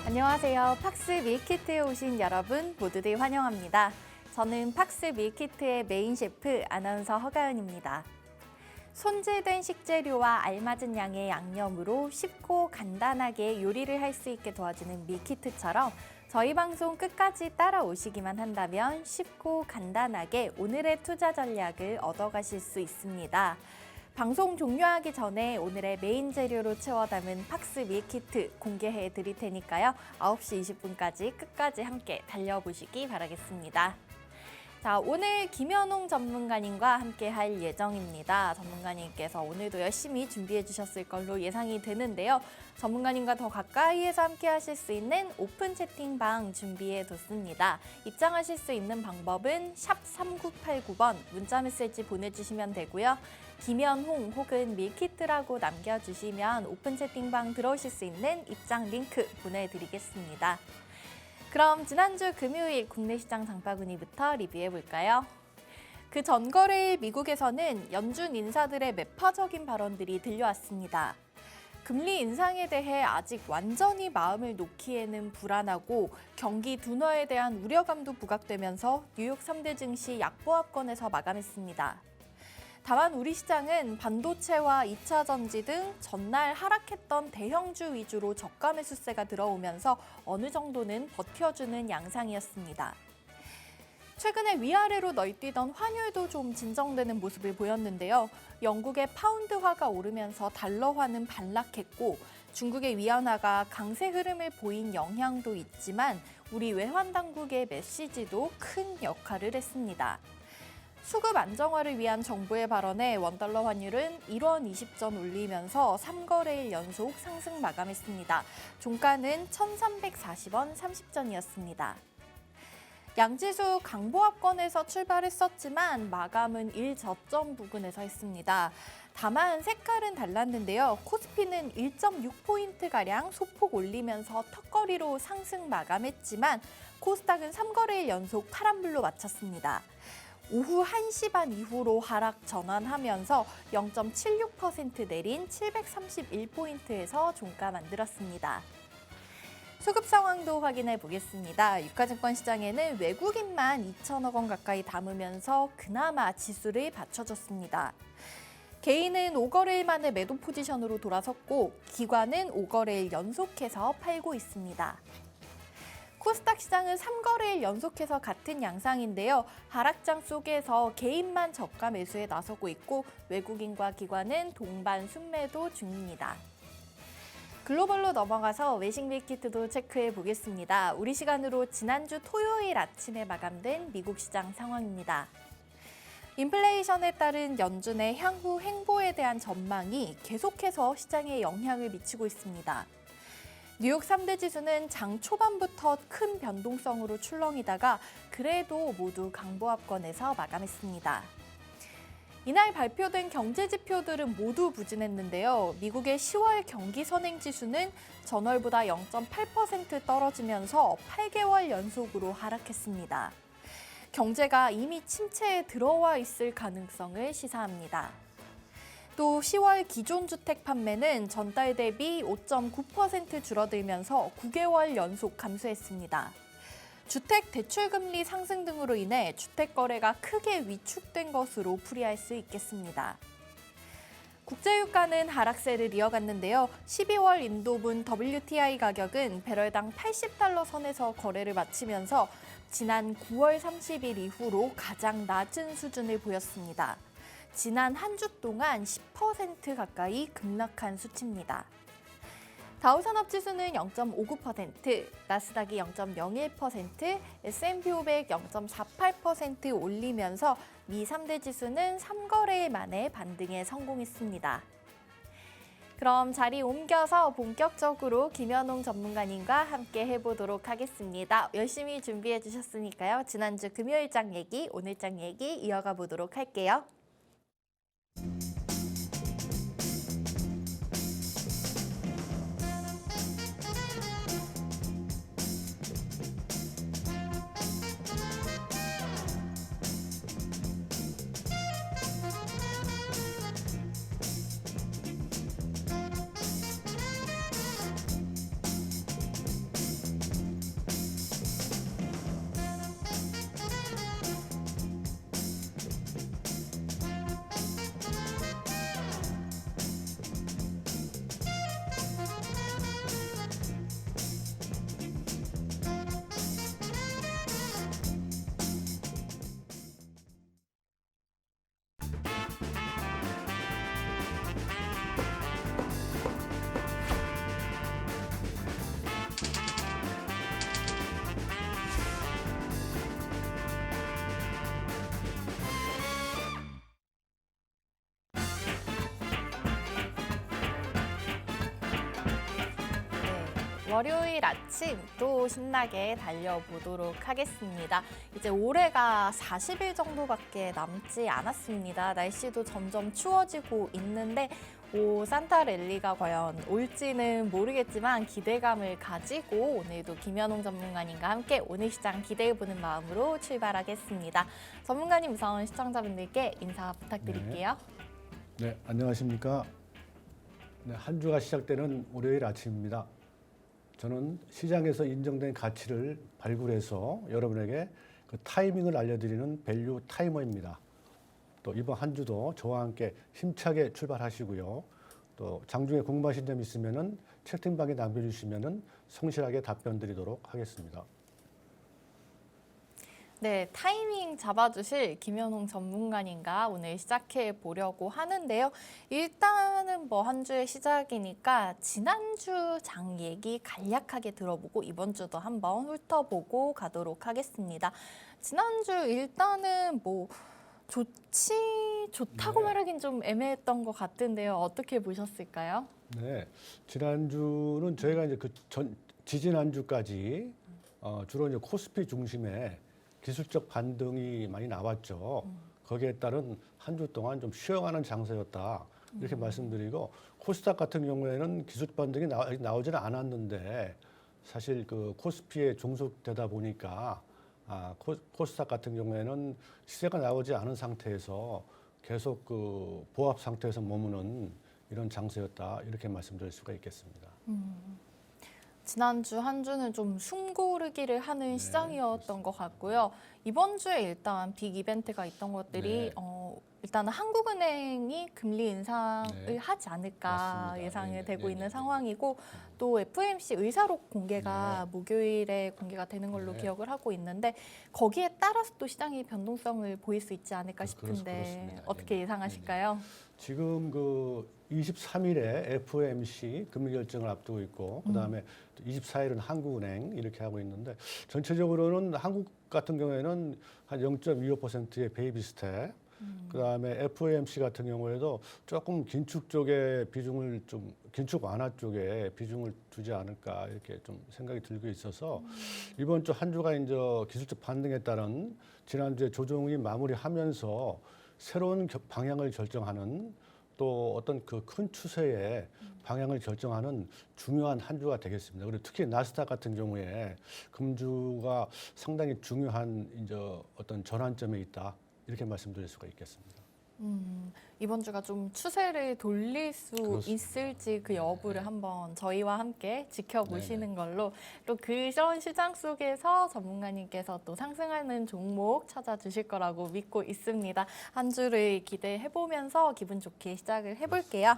안녕하세요. 팍스 밀키트에 오신 여러분 모두들 환영합니다. 저는 팍스 밀키트의 메인 셰프 아나운서 허가연입니다. 손질된 식재료와 알맞은 양의 양념으로 쉽고 간단하게 요리를 할 수 있게 도와주는 밀키트처럼 저희 방송 끝까지 따라오시기만 한다면 쉽고 간단하게 오늘의 투자 전략을 얻어가실 수 있습니다. 방송 종료하기 전에 오늘의 메인 재료로 채워 담은 팍스 밀키트 공개해 드릴 테니까요. 9시 20분까지 끝까지 함께 달려보시기 바라겠습니다. 자, 오늘 김현웅 전문가님과 함께 할 예정입니다. 전문가님께서 오늘도 열심히 준비해 주셨을 걸로 예상이 되는데요. 전문가님과 더 가까이에서 함께 하실 수 있는 오픈 채팅방 준비해 뒀습니다. 입장하실 수 있는 방법은 샵 3989번 문자 메시지 보내주시면 되고요. 김현홍 혹은 밀키트라고 남겨주시면 오픈 채팅방 들어오실 수 있는 입장 링크 보내드리겠습니다. 그럼 지난주 금요일 국내 시장 장바구니부터 리뷰해 볼까요? 그 전거래일 미국에서는 연준 인사들의 매파적인 발언들이 들려왔습니다. 금리 인상에 대해 아직 완전히 마음을 놓기에는 불안하고 경기 둔화에 대한 우려감도 부각되면서 뉴욕 3대 증시 약보합권에서 마감했습니다. 다만 우리 시장은 반도체와 2차 전지 등 전날 하락했던 대형주 위주로 저가 매수세가 들어오면서 어느 정도는 버텨주는 양상이었습니다. 최근에 위아래로 널뛰던 환율도 좀 진정되는 모습을 보였는데요. 영국의 파운드화가 오르면서 달러화는 반락했고 중국의 위안화가 강세 흐름을 보인 영향도 있지만 우리 외환 당국의 메시지도 큰 역할을 했습니다. 수급 안정화를 위한 정부의 발언에 원달러 환율은 1원 20전 올리면서 3거래일 연속 상승 마감했습니다. 종가는 1,340원 30전이었습니다. 양지수 강보합권에서 출발했었지만 마감은 1저점 부근에서 했습니다. 다만 색깔은 달랐는데요. 코스피는 1.6포인트가량 소폭 올리면서 턱걸이로 상승 마감했지만 코스닥은 3거래일 연속 파란불로 마쳤습니다. 오후 1시 반 이후로 하락 전환하면서 0.76% 내린 731포인트에서 종가 만들었습니다. 수급 상황도 확인해 보겠습니다. 유가증권 시장에는 외국인만 2천억 원 가까이 담으면서 그나마 지수를 받쳐줬습니다. 개인은 5거래일 만에 매도 포지션으로 돌아섰고 기관은 5거래일 연속해서 팔고 있습니다. 코스닥 시장은 3거래일 연속해서 같은 양상인데요. 하락장 속에서 개인만 저가 매수에 나서고 있고 외국인과 기관은 동반 순매도 중입니다. 글로벌로 넘어가서 외식 밀키트도 체크해 보겠습니다. 우리 시간으로 지난주 토요일 아침에 마감된 미국 시장 상황입니다. 인플레이션에 따른 연준의 향후 행보에 대한 전망이 계속해서 시장에 영향을 미치고 있습니다. 뉴욕 3대 지수는 장 초반부터 큰 변동성으로 출렁이다가 그래도 모두 강보합권에서 마감했습니다. 이날 발표된 경제 지표들은 모두 부진했는데요. 미국의 10월 경기 선행 지수는 전월보다 0.8% 떨어지면서 8개월 연속으로 하락했습니다. 경제가 이미 침체에 들어와 있을 가능성을 시사합니다. 또 10월 기존 주택 판매는 전달 대비 5.9% 줄어들면서 9개월 연속 감소했습니다. 주택 대출금리 상승 등으로 인해 주택 거래가 크게 위축된 것으로 풀이할 수 있겠습니다. 국제유가는 하락세를 이어갔는데요. 12월 인도분 WTI 가격은 배럴당 80달러 선에서 거래를 마치면서 지난 9월 30일 이후로 가장 낮은 수준을 보였습니다. 지난 한 주 동안 10% 가까이 급락한 수치입니다. 다우산업지수는 0.59%, 나스닥이 0.01%, S&P 500 0.48% 올리면서 미 3대 지수는 3거래일 만에 반등에 성공했습니다. 그럼 자리 옮겨서 본격적으로 김현웅 전문가님과 함께 해보도록 하겠습니다. 열심히 준비해 주셨으니까요. 지난주 금요일장 얘기, 오늘장 얘기 이어가 보도록 할게요. 월요일 아침 또 신나게 달려보도록 하겠습니다. 이제 올해가 40일 정도밖에 남지 않았습니다. 날씨도 점점 추워지고 있는데 산타 랠리가 과연 올지는 모르겠지만 기대감을 가지고 오늘도 김현웅 전문가님과 함께 오늘 시장 기대해보는 마음으로 출발하겠습니다. 전문가님 우선 시청자분들께 인사 부탁드릴게요. 네, 안녕하십니까. 네, 한 주가 시작되는 월요일 아침입니다. 저는 시장에서 인정된 가치를 발굴해서 여러분에게 그 타이밍을 알려드리는 밸류 타이머입니다. 또 이번 한 주도 저와 함께 힘차게 출발하시고요. 또 장중에 궁금하신 점 있으면은 채팅방에 남겨주시면은 성실하게 답변 드리도록 하겠습니다. 네, 타이밍 잡아주실 김현웅 전문가님과 오늘 시작해 보려고 하는데요. 일단은 뭐 한 주의 시작이니까 지난주 장 얘기 간략하게 들어보고 이번 주도 한번 훑어보고 가도록 하겠습니다. 지난주 일단은 뭐 좋다고 말하긴 좀 애매했던 것 같은데요. 어떻게 보셨을까요? 네, 지난주는 저희가 이제 지지난주까지 주로 이제 코스피 중심의 기술적 반등이 많이 나왔죠. 거기에 따른 한 주 동안 좀 쉬어가는 장세였다. 이렇게 말씀드리고 코스닥 같은 경우에는 기술 반등이 나오지는 않았는데 사실 그 코스피에 종속되다 보니까 코스닥 같은 경우에는 시세가 나오지 않은 상태에서 계속 그 보합 상태에서 머무는 이런 장세였다. 이렇게 말씀드릴 수가 있겠습니다. 지난주 한 주는 좀 숨고르기를 하는 시장이었던 것 같고요. 이번 주에 일단 빅 이벤트가 있던 것들이 일단은 한국은행이 금리 인상을 하지 않을까 맞습니다. 예상이 되고 있는 상황이고 또 FOMC 의사록 공개가 목요일에 공개가 되는 걸로 기억을 하고 있는데 거기에 따라서 또 시장이 변동성을 보일 수 있지 않을까 싶은데 그렇습니다. 어떻게 예상하실까요? 지금 그 23일에 FOMC 금리 결정을 앞두고 있고 그다음에 24일은 한국은행 이렇게 하고 있는데 전체적으로는 한국 같은 경우에는 한 0.25%의 베이비 스텝 그다음에 FOMC 같은 경우에도 조금 긴축 쪽에 비중을 좀 긴축 완화 쪽에 비중을 두지 않을까 이렇게 좀 생각이 들고 있어서 이번 주 한 주가 이제 기술적 반등에 따른 지난주에 조정이 마무리하면서 새로운 방향을 결정하는 또 어떤 그 큰 추세의 방향을 결정하는 중요한 한 주가 되겠습니다. 그리고 특히 나스닥 같은 경우에 금주가 상당히 중요한 이제 어떤 전환점에 있다. 이렇게 말씀드릴 수가 있겠습니다. 이번 주가 좀 추세를 돌릴 수 그렇습니다. 있을지 그 여부를 한번 저희와 함께 지켜보시는 걸로 또 그런 시장 속에서 전문가님께서 또 상승하는 종목 찾아주실 거라고 믿고 있습니다. 한 주를 기대해보면서 기분 좋게 시작을 해볼게요.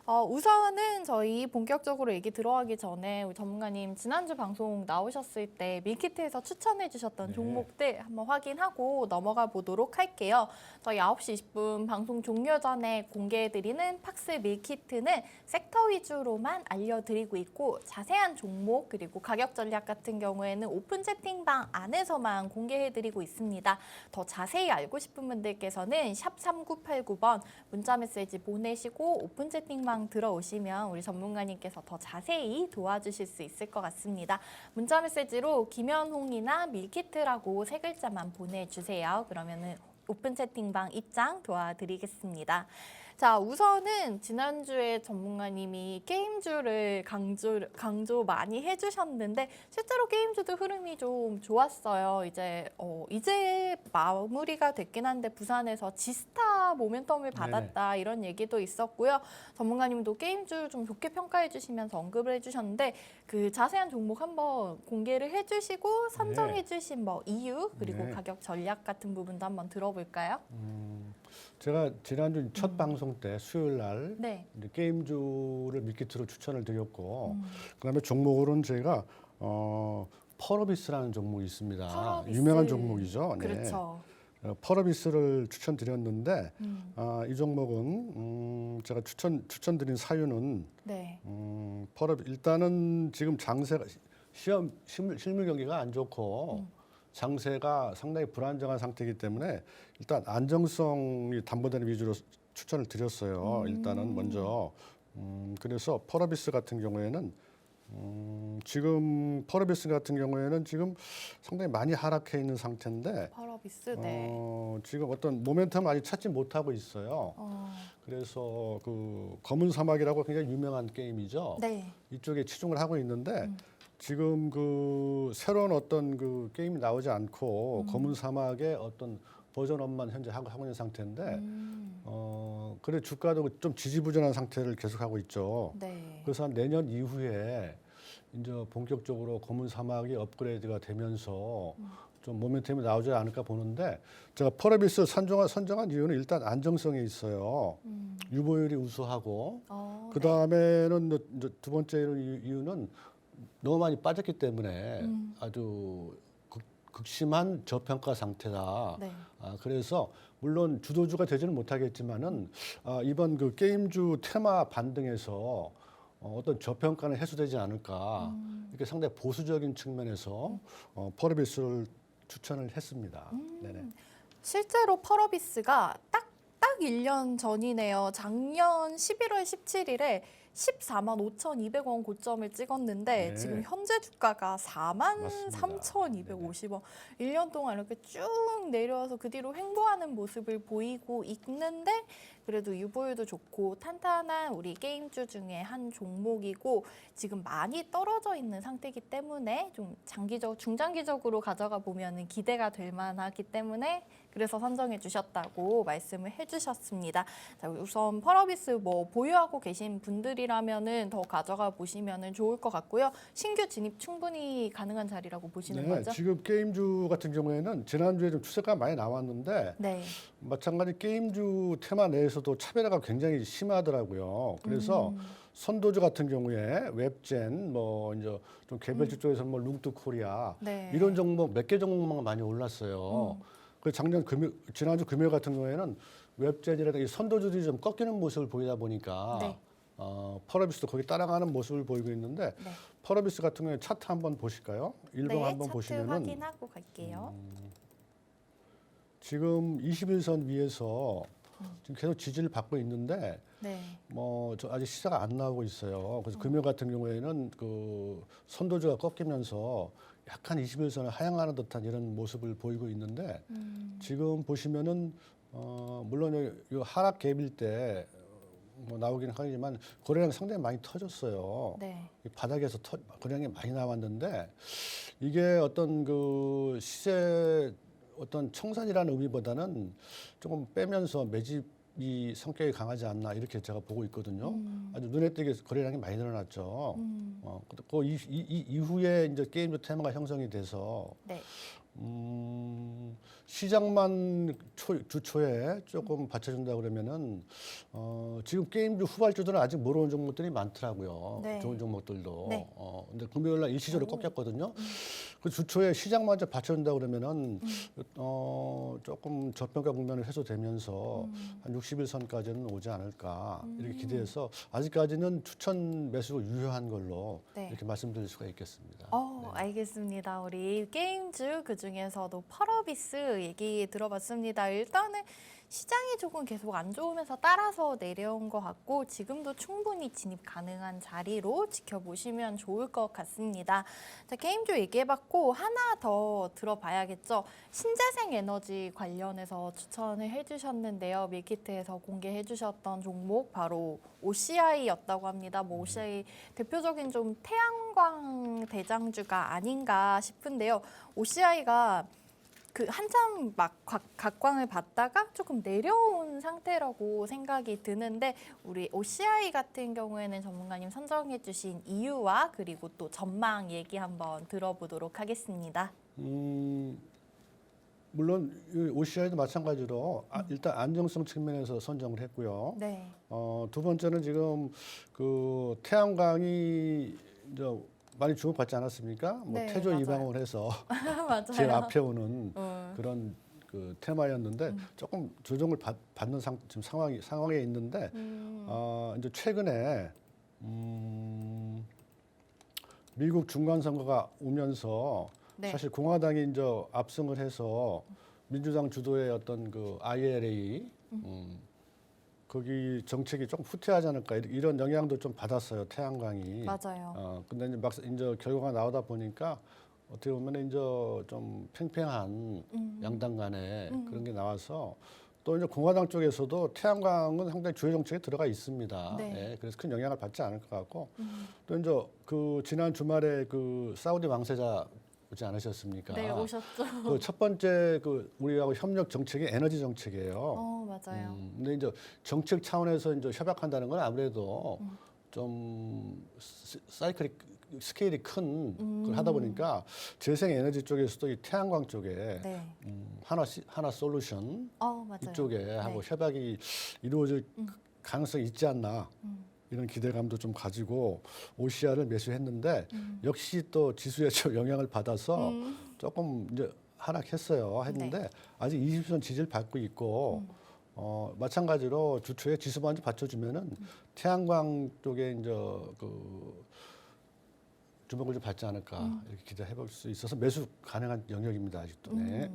우선은 저희 본격적으로 얘기 들어가기 전에 우리 전문가님 지난주 방송 나오셨을 때 밀키트에서 추천해 주셨던 종목들 한번 확인하고 넘어가 보도록 할게요. 저희 9시 20분 방송 종료 전에 공개해드리는 팍스 밀키트는 섹터 위주로만 알려드리고 있고 자세한 종목 그리고 가격 전략 같은 경우에는 오픈 채팅방 안에서만 공개해드리고 있습니다. 더 자세히 알고 싶은 분들께서는 샵 3989번 문자 메시지 보내시고 오픈 채팅방 들어오시면 우리 전문가님께서 더 자세히 도와주실 수 있을 것 같습니다. 문자 메시지로 김현홍이나 밀키트라고 세 글자만 보내주세요. 그러면은 오픈 채팅방 입장 도와드리겠습니다. 자, 우선은 지난주에 전문가님이 게임주를 강조 많이 해주셨는데 실제로 게임주도 흐름이 좀 좋았어요. 이제 마무리가 됐긴 한데 부산에서 지스타 모멘텀을 받았다 이런 얘기도 있었고요. 전문가님도 게임주 좀 좋게 평가해 주시면서 언급을 해주셨는데 그 자세한 종목 한번 공개를 해주시고 선정해 주신 뭐 이유 그리고 가격 전략 같은 부분도 한번 들어볼까요? 제가 지난주 첫 방송 때 수요일 날 이제 게임주를 밀키트로 추천을 드렸고 그다음에 종목으로는 제가 펄어비스라는 종목이 있습니다. 펄어비스. 유명한 종목이죠. 그렇죠. 펄어비스를 추천드렸는데 이 종목은 제가 추천드린 사유는 일단은 지금 장세가 실물 경기가 안 좋고 장세가 상당히 불안정한 상태이기 때문에 일단 안정성이 담보되는 위주로 추천을 드렸어요. 일단은 먼저 그래서 펄어비스 같은 경우에는 지금 펄어비스 같은 경우에는 지금 상당히 많이 하락해 있는 상태인데 펄어비스, 네. 지금 어떤 모멘텀을 아직 찾지 못하고 있어요. 그래서 그 검은 사막이라고 굉장히 유명한 게임이죠. 네. 이쪽에 치중을 하고 있는데 지금 그 새로운 어떤 그 게임이 나오지 않고 검은 사막의 어떤 버전업만 현재 하고 있는 상태인데 그래 주가도 좀 지지부진한 상태를 계속하고 있죠. 네. 그래서 한 내년 이후에 이제 본격적으로 검은 사막이 업그레이드가 되면서 좀 모멘텀이 나오지 않을까 보는데 제가 펄어비스 선정한 이유는 일단 안정성에 있어요. 유보율이 우수하고 그 다음에는 이제 두 번째 이유는 너무 많이 빠졌기 때문에 아주 극심한 저평가 상태다. 네. 그래서 물론 주도주가 되지는 못하겠지만은 이번 그 게임주 테마 반등에서 어떤 저평가는 해소되지 않을까 이렇게 상당히 보수적인 측면에서 펄어비스를 추천을 했습니다. 네네. 실제로 펄어비스가 딱 1년 전이네요. 작년 11월 17일에 14만 5,200원 고점을 찍었는데 네. 지금 현재 주가가 4만 맞습니다. 3,250원. 1년 동안 이렇게 쭉 내려와서 그 뒤로 횡보하는 모습을 보이고 있는데 그래도 유보율도 좋고 탄탄한 우리 게임주 중에 한 종목이고 지금 많이 떨어져 있는 상태이기 때문에 좀 중장기적으로 가져가 보면 기대가 될 만하기 때문에 그래서 선정해 주셨다고 말씀을 해주셨습니다. 자, 우선 펄어비스 뭐 보유하고 계신 분들이라면은 더 가져가 보시면은 좋을 것 같고요. 신규 진입 충분히 가능한 자리라고 보시는 거죠? 지금 게임주 같은 경우에는 지난주에 좀 추세가 많이 나왔는데 네. 마찬가지 게임주 테마 내에서도 차별화가 굉장히 심하더라고요. 그래서 선도주 같은 경우에 웹젠 뭐 이제 좀 개별주 쪽에서 뭐 룽뚜 코리아 네. 이런 종목 몇 개 종목만 많이 올랐어요. 그 지난주 금요일 같은 경우에는 웹젠이라든가 이 선도주들이 좀 꺾이는 모습을 보이다 보니까 네. 펄어비스도 거기 따라가는 모습을 보이고 있는데 네. 펄어비스 같은 경우에 차트 한번 보실까요? 일봉 네, 한번 차트 보시면은 확인하고 갈게요. 지금 21선 위에서 지금 계속 지지를 받고 있는데 네. 저 아직 시세가 안 나오고 있어요. 그래서 금요 같은 경우에는 그 선도주가 꺾이면서 약간 21선을 하향하는 듯한 이런 모습을 보이고 있는데 지금 보시면은 물론 이 하락 갭일 때 뭐 나오긴 하지만 거래량이 상당히 많이 터졌어요. 네. 이 바닥에서 거래량이 많이 나왔는데 이게 어떤 그 시세 어떤 청산이라는 의미보다는 조금 빼면서 매집이 성격이 강하지 않나 이렇게 제가 보고 있거든요. 아주 눈에 띄게 거래량이 많이 늘어났죠. 그 이후에 이제 게임주 테마가 형성이 돼서 네. 시장만 주초에 조금 받쳐준다 그러면은 지금 게임주 후발주들은 아직 모르는 종목들이 많더라고요. 네. 좋은 종목들도. 네. 근데 금요일날 일시적으로 꺾였거든요. 그 주초에 시장만 좀 받쳐준다 그러면은 조금 저평가 국면을 해소되면서 한 60일선까지는 오지 않을까 이렇게 기대해서 아직까지는 추천 매수 유효한 걸로 네. 이렇게 말씀드릴 수가 있겠습니다. 알겠습니다. 우리 게임주 그 중에서도 펄어비스 얘기 들어봤습니다. 일단은 시장이 조금 계속 안 좋으면서 따라서 내려온 것 같고 지금도 충분히 진입 가능한 자리로 지켜보시면 좋을 것 같습니다. 자, 게임주 얘기해봤고 하나 더 들어봐야겠죠. 신재생 에너지 관련해서 추천을 해주셨는데요. 밀키트에서 공개해주셨던 종목 바로 OCI였다고 합니다. 뭐 OCI 대표적인 좀 태양광 대장주가 아닌가 싶은데요. OCI가 그 한참 막 각광을 받다가 조금 내려온 상태라고 생각이 드는데 우리 OCI 같은 경우에는 전문가님 선정해 주신 이유와 그리고 또 전망 얘기 한번 들어보도록 하겠습니다. 물론 OCI도 마찬가지로 일단 안정성 측면에서 선정을 했고요. 네. 두 번째는 지금 그 태양광이 이제 많이 주목받지 않았습니까? 뭐 네, 태조 맞아요. 이방을 해서 맞아요. 제일 앞에 오는 그런 그 테마였는데 조금 조정을 받는 지금 상황에 있는데 이제 최근에 미국 중간 선거가 오면서 네. 사실 공화당이 이제 압승을 해서 민주당 주도의 어떤 그 IRA 거기 정책이 좀 후퇴하지 않을까 이런 영향도 좀 받았어요. 태양광이. 맞아요. 근데 이제 막상 이제 결과가 나오다 보니까 어떻게 보면 이제 좀 팽팽한 양당 간에 그런 게 나와서 또 이제 공화당 쪽에서도 태양광은 상당히 주요 정책에 들어가 있습니다. 네. 예, 그래서 큰 영향을 받지 않을 것 같고 또 이제 그 지난 주말에 그 사우디 왕세자 오지 않으셨습니까? 네, 오셨죠. 그 첫 번째 그 우리하고 협력 정책이 에너지 정책이에요. 맞아요. 근데 이제 정책 차원에서 이제 협약한다는 건 아무래도 좀 사이클이 스케일이 큰 걸 하다 보니까 재생 에너지 쪽에서도 이 태양광 쪽에 네. 하나 솔루션 맞아요. 이쪽에 하고 네. 협약이 이루어질 가능성이 있지 않나 이런 기대감도 좀 가지고 OCR을 매수했는데 역시 또 지수에 좀 영향을 받아서 조금 이제 하락했어요. 했는데 네. 아직 20선 지지를 받고 있고 마찬가지로 주초에 지수 반주 받쳐주면은 태양광 쪽에 이제 그 주목을 좀 받지 않을까 이렇게 기대해 볼 수 있어서 매수 가능한 영역입니다. 아직도. 네.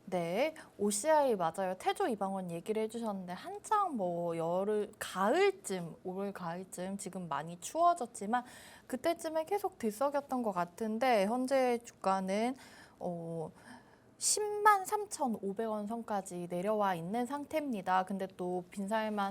네, OCI 맞아요. 태조 이방원 얘기를 해주셨는데 한창 뭐 가을쯤, 올 가을쯤 지금 많이 추워졌지만 그때쯤에 계속 들썩였던 것 같은데 현재 주가는 10만 3,500원 선까지 내려와 있는 상태입니다. 근데 또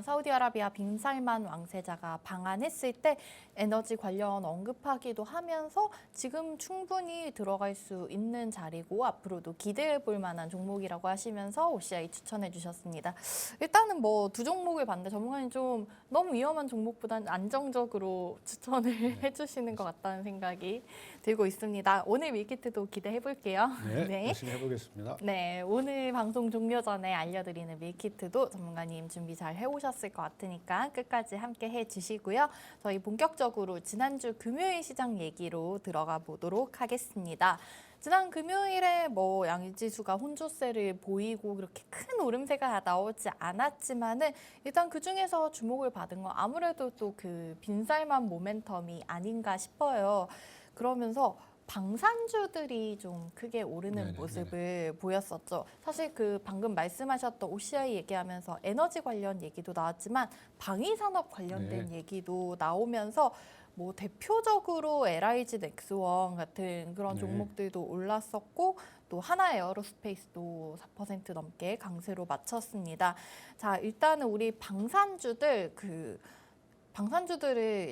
사우디아라비아 빈살만 왕세자가 방한했을 때 에너지 관련 언급하기도 하면서 지금 충분히 들어갈 수 있는 자리고 앞으로도 기대해 볼 만한 종목이라고 하시면서 OCI 추천해 주셨습니다. 일단은 뭐 두 종목을 봤는데 전문가님 좀 너무 위험한 종목보다는 안정적으로 추천을 해주시는 것 같다는 생각이 들고 있습니다. 오늘 밀키트도 기대해 볼게요. 네, 열심히 해보겠습니다. 네, 오늘 방송 종료 전에 알려드리는 밀키트도 전문가님 준비 잘 해오셨을 것 같으니까 끝까지 함께 해주시고요. 저희 본격적으로 지난주 금요일 시장 얘기로 들어가 보도록 하겠습니다. 지난 금요일에 뭐 양지수가 혼조세를 보이고 그렇게 큰 오름세가 나오지 않았지만은 일단 그 중에서 주목을 받은 건 아무래도 또 그 빈살만 모멘텀이 아닌가 싶어요. 그러면서 방산주들이 좀 크게 오르는 네네, 모습을 보였었죠. 사실 그 방금 말씀하셨던 OCI 얘기하면서 에너지 관련 얘기도 나왔지만 방위산업 관련된 얘기도 나오면서 뭐 대표적으로 LIG 넥스원 같은 그런 종목들도 올랐었고 또 하나 에어로스페이스도 4% 넘게 강세로 마쳤습니다. 자, 일단은 우리 방산주들을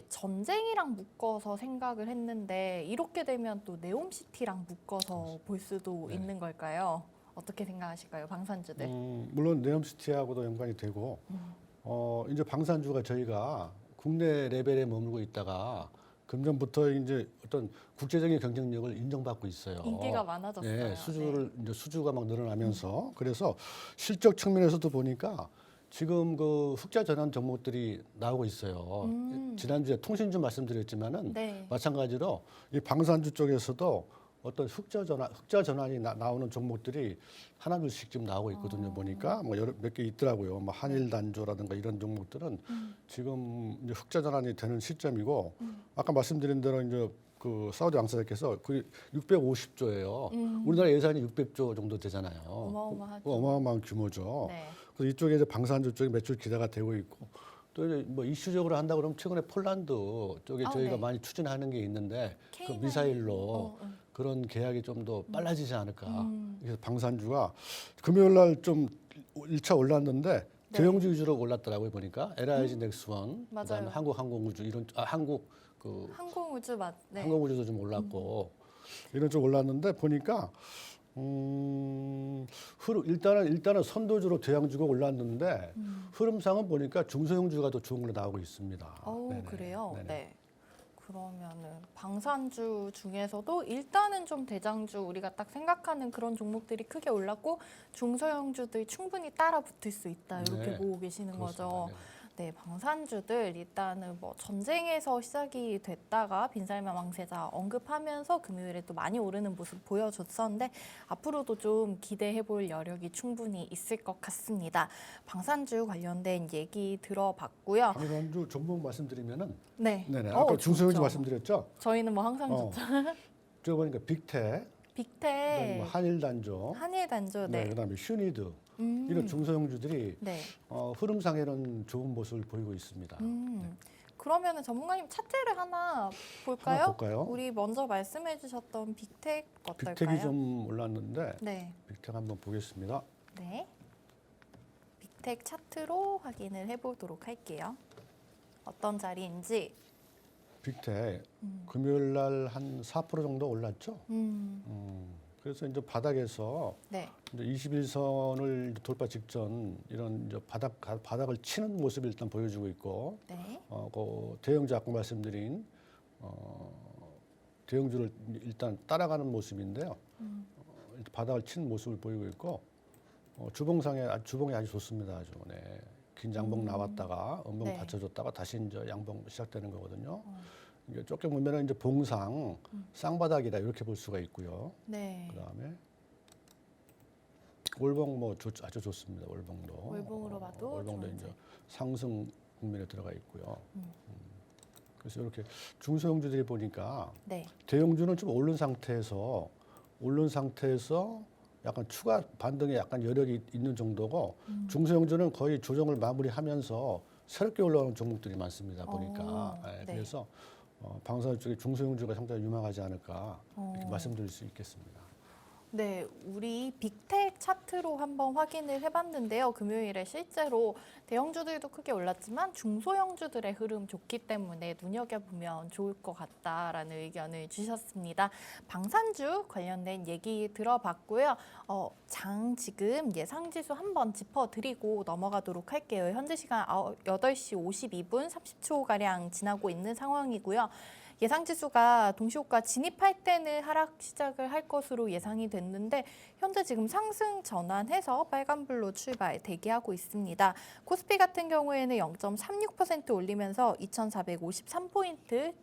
전쟁이랑 묶어서 생각을 했는데 이렇게 되면 또 네옴시티랑 묶어서 볼 수도 있는 걸까요? 어떻게 생각하실까요, 방산주들? 물론 네옴시티하고도 연관이 되고 이제 방산주가 저희가 국내 레벨에 머물고 있다가 금년부터 이제 어떤 국제적인 경쟁력을 인정받고 있어요. 인기가 많아졌어요. 네, 이제 수주가 막 늘어나면서 그래서 실적 측면에서도 보니까 지금 그 흑자 전환 종목들이 나오고 있어요. 지난주에 통신주 말씀드렸지만은 마찬가지로 이 방산주 쪽에서도 어떤 흑자 전환이 나오는 종목들이 하나둘씩 지금 나오고 있거든요. 보니까 뭐 몇 개 있더라고요. 뭐 한일 단조라든가 이런 종목들은 지금 이제 흑자 전환이 되는 시점이고 아까 말씀드린 대로 이제 그 사우디 왕세자께서 그 650조예요. 우리나라 예산이 600조 정도 되잖아요. 어마어마하죠. 어마어마한 규모죠. 네. 그래서 이쪽에 이제 방산주 쪽에 매출 기대가 되고 있고 또 이제 뭐 이슈적으로 한다 그러면 최근에 폴란드 쪽에 저희가 많이 추진하는 게 있는데 그 미사일로 그런 계약이 좀 더 빨라지지 않을까. 그래서 방산주가 금요일 날 좀 1차 올랐는데 대형주 위주로 올랐더라고요. 보니까 LIG 넥스원, 그다음에 한국항공우주 이런 항공우주 항공우주도 좀 올랐고 이런 좀 올랐는데 보니까 일단은 선도주로 대형주가 올랐는데 흐름상은 보니까 중소형주가 더 좋은 걸로 나오고 있습니다. 그래요? 네네. 네. 그러면은 방산주 중에서도 일단은 좀 대장주 우리가 딱 생각하는 그런 종목들이 크게 올랐고 중소형주들 충분히 따라 붙을 수 있다 이렇게 보고 계시는 거죠. 네, 방산주들 일단은 뭐 전쟁에서 시작이 됐다가 빈살만 왕세자 언급하면서 금요일에 또 많이 오르는 모습 보여줬었는데 앞으로도 좀 기대해볼 여력이 충분히 있을 것 같습니다. 방산주 관련된 얘기 들어봤고요. 방산주 종목 말씀드리면은 네네. 아까 중소형주 말씀드렸죠. 저희는 뭐 항상 좋죠. 저 보니까 빅테, 빅테, 뭐 한일 단조, 한일 단조, 그다음에 슈니드. 이런 중소형주들이 네. 흐름상에는 좋은 모습을 보이고 있습니다. 그러면은 전문가님 차트를 하나 볼까요? 하나 볼까요? 우리 먼저 말씀해 주셨던 빅텍 어떨까요? 빅텍이 좀 올랐는데 네. 빅텍 한번 보겠습니다. 네. 빅텍 차트로 확인을 해보도록 할게요. 어떤 자리인지. 빅텍 금요일 날 한 4% 정도 올랐죠. 그래서 이제 바닥에서 네. 이제 21선을 돌파 직전 이런 이제 바닥을 치는 모습을 일단 보여주고 있고, 네. 그 대형주 아까 말씀드린 대형주를 일단 따라가는 모습인데요. 바닥을 치는 모습을 보이고 있고, 주봉이 아주 좋습니다. 아주 네. 긴 양봉 나왔다가 음봉 네. 받쳐줬다가 다시 이제 양봉 시작되는 거거든요. 이게 좁게 보면은 이제 봉상 쌍바닥이다 이렇게 볼 수가 있고요. 네. 그다음에 월봉 아주 좋습니다. 월봉도. 월봉으로 봐도 월봉도 좋은 이제 자리. 상승 국면에 들어가 있고요. 그래서 이렇게 중소형주들이 보니까 네. 대형주는 좀 오른 상태에서 약간 추가 반등에 약간 여력이 있는 정도고 중소형주는 거의 조정을 마무리하면서 새롭게 올라오는 종목들이 많습니다. 보니까 네. 그래서 방사 쪽에 중소형주가 상당히 유망하지 않을까 이렇게 어. 말씀드릴 수 있겠습니다. 네, 우리 빅텍 차트로 한번 확인을 해봤는데요. 금요일에 실제로 대형주들도 크게 올랐지만 중소형주들의 흐름 좋기 때문에 눈여겨보면 좋을 것 같다라는 의견을 주셨습니다. 방산주 관련된 얘기 들어봤고요. 장 지금 예상지수 한번 짚어드리고 넘어가도록 할게요. 현재 시간 8시 52분 30초가량 지나고 있는 상황이고요. 예상지수가 동시호가 진입할 때는 하락 시작을 할 것으로 예상이 됐는데 현재 지금 상승 전환해서 빨간불로 출발 대기하고 있습니다. 코스피 같은 경우에는 0.36% 올리면서 2,453포인트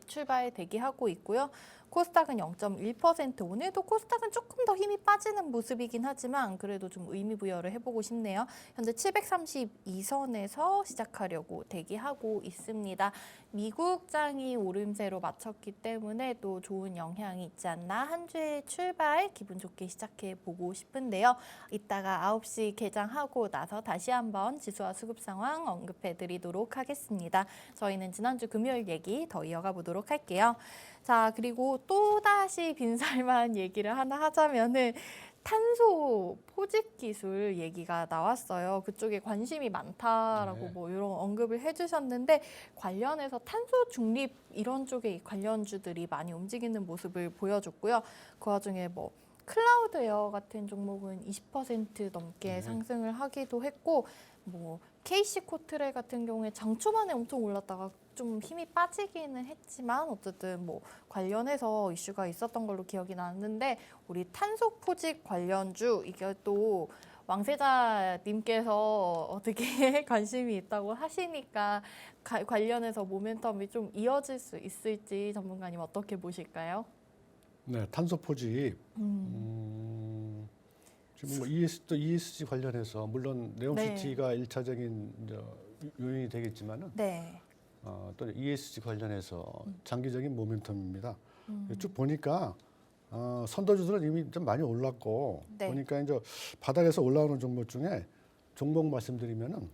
출발 대기하고 있고요. 코스닥은 0.1%, 오늘도 코스닥은 조금 더 힘이 빠지는 모습이긴 하지만 그래도 좀 의미 부여를 해보고 싶네요. 현재 732선에서 시작하려고 대기하고 있습니다. 미국장이 오름세로 마쳤기 때문에 또 좋은 영향이 있지 않나, 한 주의 출발 기분 좋게 시작해 보고 싶은데요. 이따가 9시 개장하고 나서 다시 한번 지수와 수급 상황 언급해 드리도록 하겠습니다. 저희는 지난주 금요일 얘기 더 이어가 보도록 할게요. 자, 그리고 또다시 빈살만 얘기를 하나 하자면은 탄소 포집 기술 얘기가 나왔어요. 그쪽에 관심이 많다라고 네. 뭐 이런 언급을 해주셨는데 관련해서 탄소 중립 이런 쪽에 관련주들이 많이 움직이는 모습을 보여줬고요. 그 와중에 뭐 클라우드웨어 같은 종목은 20% 넘게 네. 상승을 하기도 했고 뭐 KC코트레 같은 경우에 장 초반에 엄청 올랐다가 좀 힘이 빠지기는 했지만 어쨌든 뭐 관련해서 이슈가 있었던 걸로 기억이 나는데 우리 탄소 포집 관련주 이게 또 왕세자님께서 어떻게 관심이 있다고 하시니까 관련해서 모멘텀이 좀 이어질 수 있을지 전문가님 어떻게 보실까요? 네, 탄소 포집. 지금 뭐 ESG 관련해서 물론 네옴시티가 일차적인 요인이 되겠지만은 네. 또 ESG 관련해서 장기적인 모멘텀입니다. 쭉 보니까 선도주들은 이미 좀 많이 올랐고 네. 보니까 이제 바닥에서 올라오는 종목 중에 종목 말씀드리면은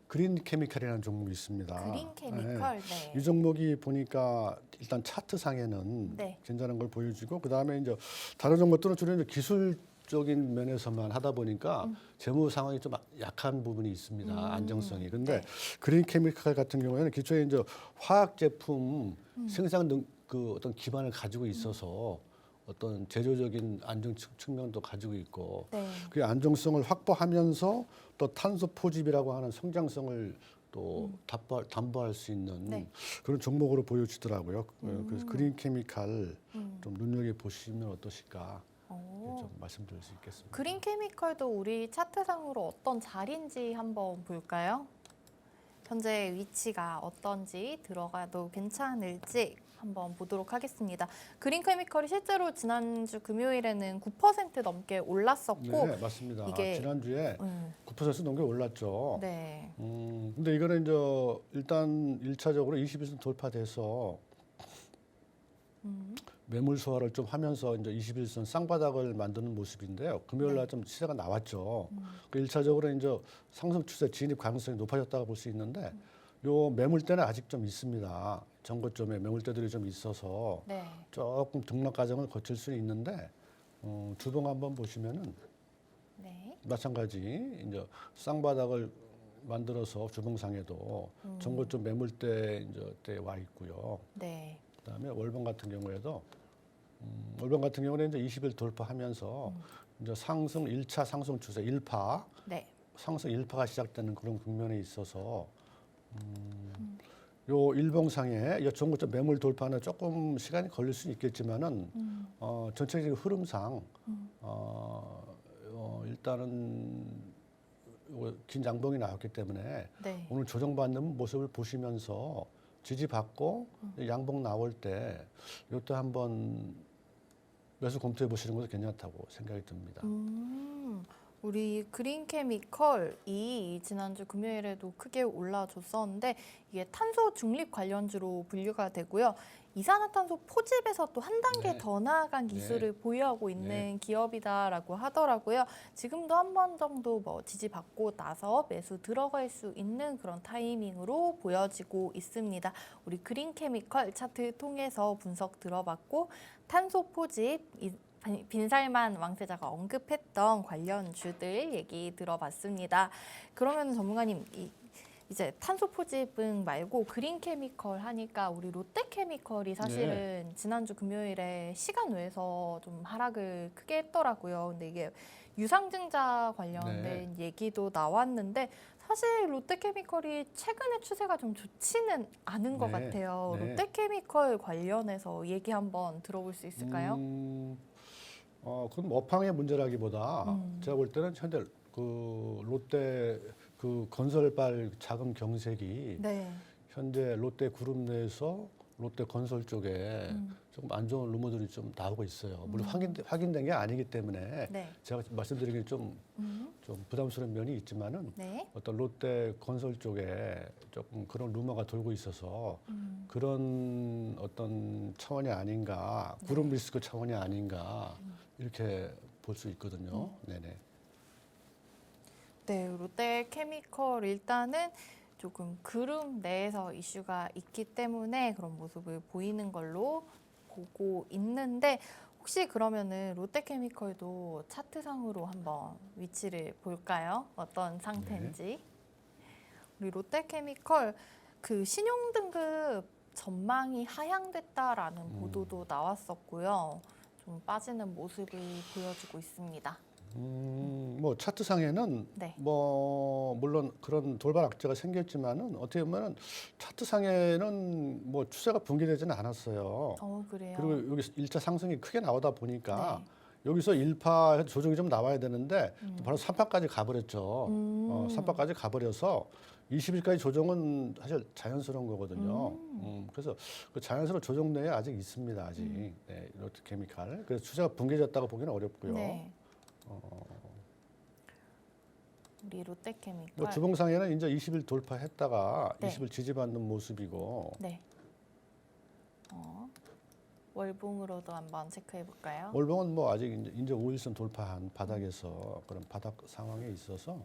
그린 케미칼이라는 종목이 있습니다. 그린 케미컬. 네. 이 종목이 보니까 일단 차트상에는 네. 괜찮은 걸 보여주고 그 다음에 이제 다른 종목들은 주로 이제 기술적인 면에서만 하다 보니까 재무 상황이 좀 약한 부분이 있습니다. 안정성이. 근데 네. 그린 케미칼 같은 경우에는 기초에 이제 화학 제품 생산 등 그 어떤 기반을 가지고 있어서 어떤 제조적인 안정 측면도 가지고 있고 네. 그 안정성을 확보하면서 또 탄소 포집이라고 하는 성장성을 또 담보할 수 있는 네. 그런 종목으로 보여지더라고요. 그래서 그린 케미칼 좀 눈여겨 보시면 어떠실까 좀 말씀드릴 수 있겠습니다. 그린 케미컬도 우리 차트상으로 어떤 자리인지 한번 볼까요? 현재 위치가 어떤지 들어가도 괜찮을지 한번 보도록 하겠습니다. 그린 케미컬이 실제로 지난주 금요일에는 9% 넘게 올랐었고 네, 맞습니다. 이게 지난주에 9% 넘게 올랐죠. 네. 근데 이거는 이제 일단 1차적으로 21선 돌파돼서 매물 소화를 좀 하면서 이제 21선 쌍바닥을 만드는 모습인데요. 금요일 날 좀 시세가 나왔죠. 그 1차적으로 이제 상승 추세 진입 가능성이 높아졌다고 볼 수 있는데 요 매물대는 아직 좀 있습니다. 전고점에 매물대들이 좀 있어서 네. 조금 등락 과정을 거칠 수는 있는데 주봉 한번 보시면은 네. 마찬가지 이제 쌍바닥을 만들어서 주봉상에도 전고점 매물대 이제 때 와 있고요. 네. 그다음에 월봉 같은 경우에도 월봉 같은 경우는 이제 20일 돌파하면서 이제 상승 1차 상승 추세 1파 네. 상승 1파가 시작되는 그런 국면에 있어서 요 일봉상에 전고점 매물 돌파는 조금 시간이 걸릴 수는 있겠지만은 전체적인 흐름상 일단은 긴 양봉이 나왔기 때문에 네. 오늘 조정받는 모습을 보시면서 지지받고 양봉 나올 때 이것도 한번 매수 검토해 보시는 것도 괜찮다고 생각이 듭니다. 우리 그린케미컬이 지난주 금요일에도 크게 올라줬었는데 이게 탄소 중립 관련주로 분류가 되고요. 이산화탄소 포집에서 또 한 단계 네. 더 나아간 기술을 보유하고 있는 기업이다라고 하더라고요. 지금도 한 번 정도 뭐 지지받고 나서 매수 들어갈 수 있는 그런 타이밍으로 보여지고 있습니다. 우리 그린케미컬 차트 통해서 분석 들어봤고 탄소 포집, 빈살만 왕세자가 언급했던 관련주들 얘기 들어봤습니다. 그러면 전문가님, 이제 탄소 포집은 말고 그린케미컬 하니까 우리 롯데케미컬이 사실은 지난주 금요일에 시간 외에서 좀 하락을 크게 했더라고요. 근데 이게 유상증자 관련된 얘기도 나왔는데 사실 롯데케미컬이 최근에 추세가 좀 좋지는 않은 것 같아요. 네. 롯데케미컬 관련해서 얘기 한번 들어볼 수 있을까요? 그건 업황의 문제라기보다 제가 볼 때는 현재 그 롯데 그 건설발 자금 경색이 네. 현재 롯데 그룹 내에서 롯데 건설 쪽에 조금 안 좋은 루머들이 좀 나오고 있어요. 물론 확인된 게 아니기 때문에 네. 제가 말씀드리기 좀 부담스러운 면이 있지만은 네. 어떤 롯데 건설 쪽에 조금 그런 루머가 돌고 있어서 그런 어떤 차원이 아닌가, 그룹 리스크 차원이 아닌가 이렇게 볼 수 있거든요. 네네. 네, 롯데케미컬 일단은 조금 그룹 내에서 이슈가 있기 때문에 그런 모습을 보이는 걸로 보고 있는데 혹시 그러면은 롯데케미컬도 차트상으로 한번 위치를 볼까요? 어떤 상태인지. 우리 롯데케미컬 그 신용등급 전망이 하향됐다라는 보도도 나왔었고요. 좀 빠지는 모습을 보여주고 있습니다. 뭐 차트상에는 네. 뭐 물론 그런 돌발 악재가 생겼지만은 어떻게 보면은 차트상에는 뭐 추세가 붕괴되지는 않았어요. 그래요. 그리고 여기 1차 상승이 크게 나오다 보니까 네. 여기서 1파 조정이 좀 나와야 되는데 바로 3파까지 가버렸죠. 3파까지 가버려서 20일까지 조정은 사실 자연스러운 거거든요. 그래서 그 자연스러운 조정 내에 아직 있습니다. 아직 네, 롯데케미칼. 그래서 추세가 붕괴졌다고 보기는 어렵고요. 네. 우리 롯데케미컬. 뭐 주봉상에는 이제 20일 돌파했다가 네. 20일 지지받는 모습이고 네. 월봉으로도 한번 체크해 볼까요? 월봉은 뭐 아직 이제 5일선 돌파한 바닥에서 그런 바닥 상황에 있어서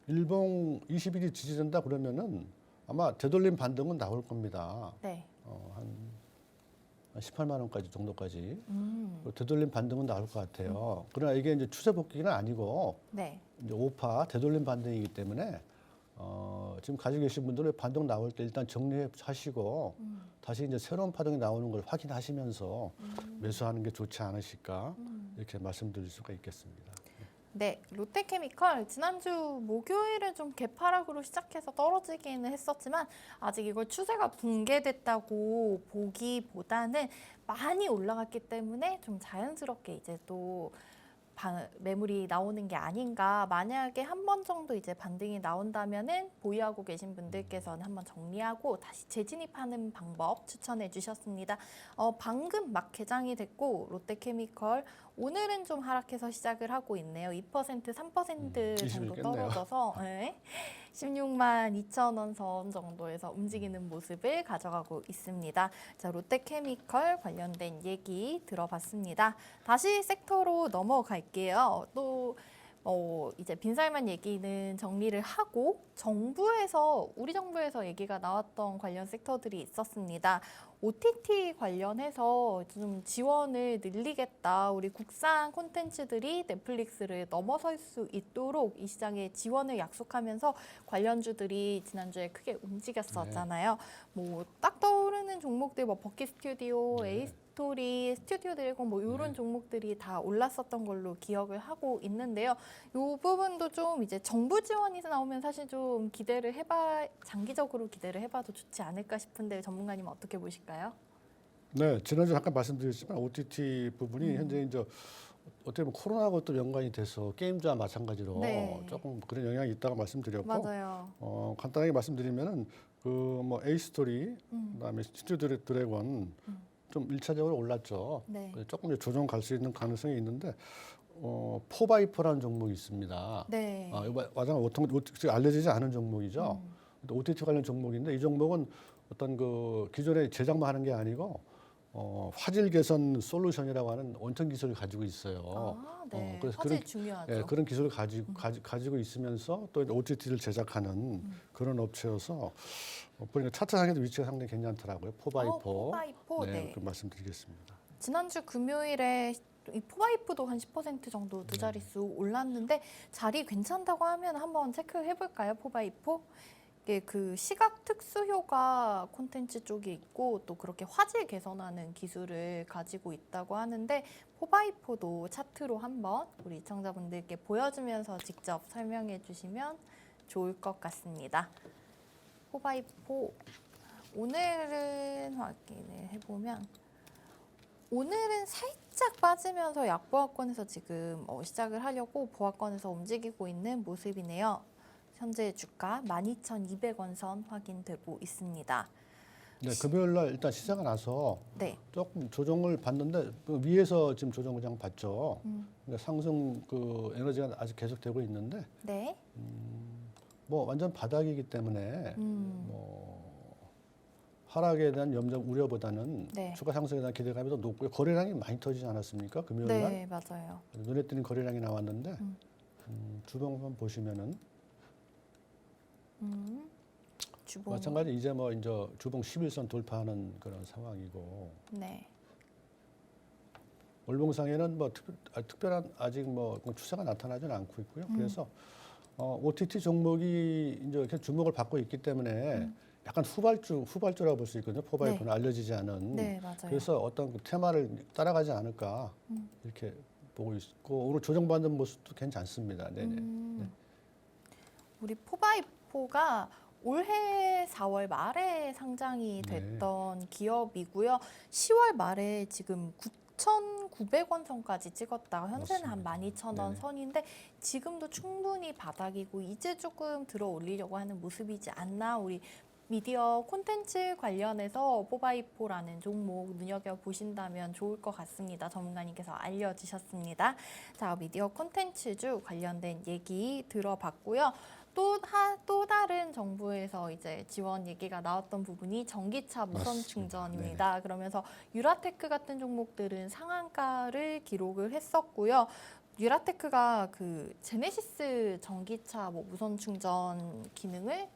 일봉 20일이 지지된다 그러면은 아마 되돌림 반등은 나올 겁니다. 네. 한 18만 원까지 정도까지 되돌림 반등은 나올 것 같아요. 그러나 이게 이제 추세 복귀는 아니고 네. 이제 5파 되돌림 반등이기 때문에 지금 가지고 계신 분들은 반등 나올 때 일단 정리해 하시고 다시 이제 새로운 파동이 나오는 걸 확인하시면서 매수하는 게 좋지 않으실까 이렇게 말씀드릴 수가 있겠습니다. 네, 롯데케미컬 지난주 목요일에 좀 개파락으로 시작해서 떨어지기는 했었지만 아직 이걸 추세가 붕괴됐다고 보기보다는 많이 올라갔기 때문에 좀 자연스럽게 이제 또 매물이 나오는 게 아닌가. 만약에 한 번 정도 이제 반등이 나온다면은 보유하고 계신 분들께서는 한번 정리하고 다시 재진입하는 방법 추천해 주셨습니다. 방금 막 개장이 됐고 롯데케미컬 오늘은 좀 하락해서 시작을 하고 있네요. 2%, 3% 정도 깼네요. 떨어져서 네. 16만 2천 원 선 정도에서 움직이는 모습을 가져가고 있습니다. 자, 롯데케미컬 관련된 얘기 들어봤습니다. 다시 섹터로 넘어갈게요. 또 이제 빈살만 얘기는 정리를 하고 우리 정부에서 얘기가 나왔던 관련 섹터들이 있었습니다. OTT 관련해서 좀 지원을 늘리겠다. 우리 국산 콘텐츠들이 넷플릭스를 넘어설 수 있도록 이 시장에 지원을 약속하면서 관련주들이 지난주에 크게 움직였었잖아요. 뭐 딱 떠오르는 종목들 뭐 버킷 스튜디오, 에이스토리, 스튜디오 드래곤 뭐 이런 종목들이 다 올랐었던 걸로 기억을 하고 있는데요. 이 부분도 좀 이제 정부 지원이 나오면 사실 좀 장기적으로 기대를 해봐도 좋지 않을까 싶은데 전문가님 어떻게 보실까요? 네, 지난주 잠깐 말씀드렸지만 OTT 부분이 현재 이제 어떻게 보면 코로나하고 또 연관이 돼서 게임즈와 마찬가지로 네. 조금 그런 영향이 있다고 말씀드렸고, 맞아요. 간단하게 말씀드리면은 그 뭐 에이스토리, 그다음에 스튜디오 드래곤 좀 1차적으로 올랐죠. 네. 조금 이제 조정 갈 수 있는 가능성이 있는데, 포바이퍼라는 종목이 있습니다. 네. 이거 마찬가지로 OTT 알려지지 않은 종목이죠. OTT 관련 종목인데 이 종목은 어떤 그 기존에 제작만 하는 게 아니고 화질 개선 솔루션이라고 하는 원천 기술을 가지고 있어요. 네. 그래서 화질 중요하죠. 그런 기술을 가지고 있으면서 또 OTT를 제작하는 그런 업체여서 보니까 차트상에도 위치가 상당히 괜찮더라고요. 포바이퍼. 포바이퍼. 네. 그 말씀드리겠습니다. 지난주 금요일에 이 포바이프도 한 10% 정도 두 자릿수 올랐는데 자리 괜찮다고 하면 한번 체크해 볼까요? 포바이포? 이게 그 시각 특수 효과 콘텐츠 쪽이 있고 또 그렇게 화질 개선하는 기술을 가지고 있다고 하는데 포바이포도 차트로 한번 우리 시청자분들께 보여주면서 직접 설명해 주시면 좋을 것 같습니다. 포바이포 오늘은 확인을 해보면 오늘은 살짝 빠지면서 약보합권에서 지금 시작을 하려고 보합권에서 움직이고 있는 모습이네요. 현재 주가 12,200원 선 확인되고 있습니다. 네, 금요일 날 일단 시작을 나서 네. 조금 조정을 받는데 그 위에서 지금 조정을 그냥 받죠. 그러니까 상승 그 에너지가 아직 계속되고 있는데 네. 뭐 완전 바닥이기 때문에 뭐 하락에 대한 염려 우려보다는 네. 추가 상승에 대한 기대감이 더 높고요. 거래량이 많이 터지지 않았습니까? 금요일 날 네, 맞아요. 눈에 띄는 거래량이 나왔는데 주봉 한번 보시면은 주봉. 마찬가지 이제 뭐 이제 주봉 11선 돌파하는 그런 상황이고 네. 월봉상에는 뭐 특별한 아직 뭐 추세가 나타나지는 않고 있고요. 그래서 OTT 종목이 이제 이렇게 주목을 받고 있기 때문에 약간 후발주라고 볼 수 있거든요. 포바이프는 알려지지 않은. 네, 맞아요. 그래서 어떤 그 테마를 따라가지 않을까 이렇게 보고 있고 오늘 조정받는 모습도 괜찮습니다. 네네. 네. 우리 포바이포가 올해 4월 말에 상장이 됐던 기업이고요. 10월 말에 지금 9,900원 선까지 찍었다가 현재는 한 12,000원 네네. 선인데 지금도 충분히 바닥이고 이제 조금 들어 올리려고 하는 모습이지 않나. 우리 미디어 콘텐츠 관련해서 포바이포라는 종목 눈여겨보신다면 좋을 것 같습니다. 전문가님께서 알려주셨습니다. 자, 미디어 콘텐츠주 관련된 얘기 들어봤고요. 또 다른 정부에서 이제 지원 얘기가 나왔던 부분이 전기차 무선 맞습니다. 충전입니다. 그러면서 유라테크 같은 종목들은 상한가를 기록을 했었고요. 유라테크가 그 제네시스 전기차 뭐 무선 충전 기능을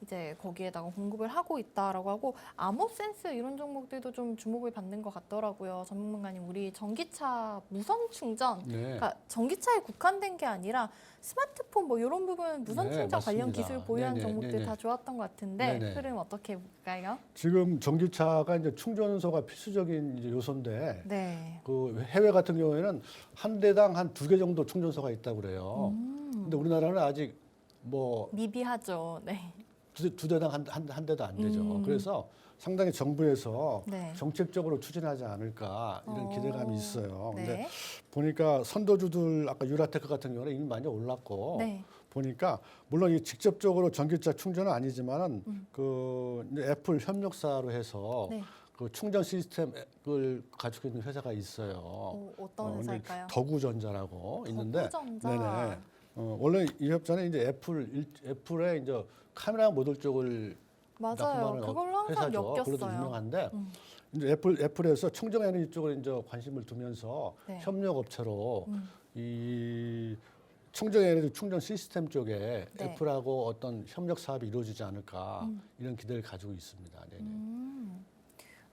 이제 거기에다가 공급을 하고 있다라고 하고 아모센스 이런 종목들도 좀 주목을 받는 것 같더라고요. 전문가님, 우리 전기차 무선 충전, 네. 그러니까 전기차에 국한된 게 아니라 스마트폰 뭐 이런 부분 무선 네, 충전 관련 맞습니다. 기술 보유한 네네, 종목들 네네. 다 좋았던 것 같은데 네네. 흐름 어떻게 볼까요? 지금 전기차가 이제 충전소가 필수적인 이제 요소인데 네. 그 해외 같은 경우에는 한 대당 한 2개 정도 충전소가 있다고 그래요. 근데 우리나라는 아직 뭐 미비하죠. 네. 두 대당 한 대도 안 되죠. 그래서 상당히 정부에서 네. 정책적으로 추진하지 않을까 이런 기대감이 있어요. 근데 네. 보니까 선도주들 아까 유라테크 같은 경우는 이미 많이 올랐고 네. 보니까 물론 이 직접적으로 전기차 충전은 아니지만은 그 이제 애플 협력사로 해서 네. 그 충전 시스템을 가지고 있는 회사가 있어요. 어떤 이제 회사일까요? 덕우전자라고 있는데, 덕우전자. 네네. 원래 이 협찬은 이제 애플의 이제 카메라 모듈 쪽을 맞아요. 납품하는 그걸로 항상 회사죠. 그래도 엮였어요. 유명한데 이제 애플에서 청정 에너지 쪽으로 이제 관심을 두면서 네. 협력 업체로 이 청정 에너지 충전 시스템 쪽에 네. 애플하고 어떤 협력 사업이 이루어지지 않을까 이런 기대를 가지고 있습니다. 네네.